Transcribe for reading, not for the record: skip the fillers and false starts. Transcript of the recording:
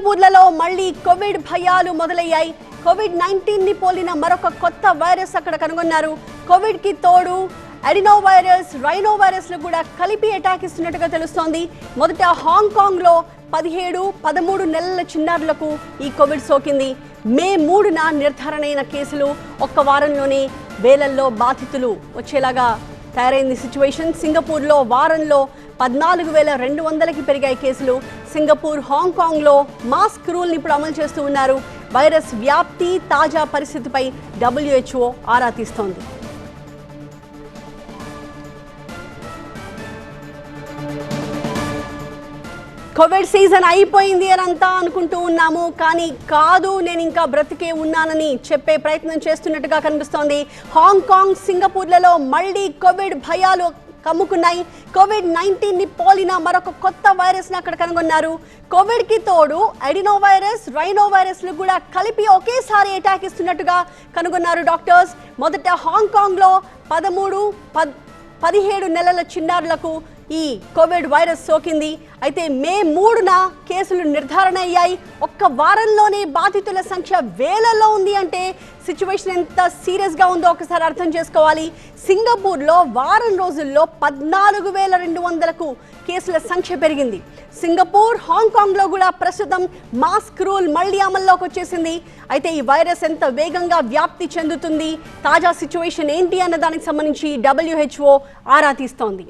సింగపూర్లలో మళ్ళీ కోవిడ్ భయాలు మొదలయ్యాయి. కోవిడ్-19 ని పోలిన మరొక కొత్త వైరస్ అక్కడ కనుగొన్నారు. కోవిడ్ కి తోడు అడినో వైరస్, రైనో వైరస్ లు కూడా కలిపి అటాక్ ఇస్తున్నట్టుగా తెలుస్తోంది. మొదట హాంకాంగ్ లో 17-13 నెలల చిన్నారులకు ఈ కోవిడ్ సోకింది. మే 3న నిర్ధారణైన కేసులు ఒక్క వారంలోనే వేలల్లో బాధితులు వచ్చేలాగా తయారైంది సిచ్యువేషన్. సింగపూర్లో వారంలో 14,200కి పెరిగాయి కేసులు. సింగపూర్, హాంకాంగ్లో మాస్క్ రూల్ని ఇప్పుడు అమలు చేస్తూ ఉన్నారు. వైరస్ వ్యాప్తి, తాజా పరిస్థితిపై WHO ఆరా తీస్తోంది. కోవిడ్ సీజన్ అయిపోయింది అని అంతా అనుకుంటూ ఉన్నాము, కానీ కాదు, నేను ఇంకా బ్రతికే ఉన్నానని చెప్పే ప్రయత్నం చేస్తున్నట్టుగా కనిపిస్తోంది. హాంకాంగ్, సింగపూర్లలో మళ్ళీ కోవిడ్ భయాలు కమ్ముకున్నాయి. కోవిడ్-19 ని పోలిన మరొక కొత్త వైరస్ ని అక్కడ కనుగొన్నారు. కోవిడ్ కి తోడు అడినో వైరస్, రైనో వైరస్ లు కూడా కలిపి ఒకేసారి అటాక్ ఇస్తున్నట్టుగా కనుగొన్నారు డాక్టర్స్. మొదట హాంకాంగ్ లో 13-17 నెలల చిన్నారులకు ఈ కోవిడ్ వైరస్ సోకింది. అయితే మే 3న కేసులు నిర్ధారణ అయ్యాయి. ఒక్క వారంలోనే బాధితుల సంఖ్య వేలల్లో ఉంది అంటే సిచ్యువేషన్ ఎంత సీరియస్గా ఉందో ఒకసారి అర్థం చేసుకోవాలి. సింగపూర్లో వారం రోజుల్లో 14,200కు కేసుల సంఖ్య పెరిగింది. సింగపూర్, హాంకాంగ్లో కూడా ప్రస్తుతం మాస్క్ రూల్ మళ్ళీ అమల్లోకి వచ్చేసింది. అయితే ఈ వైరస్ ఎంత వేగంగా వ్యాప్తి చెందుతుంది, తాజా సిచ్యువేషన్ ఏంటి అన్న దానికి సంబంధించి WHO ఆరా తీస్తోంది.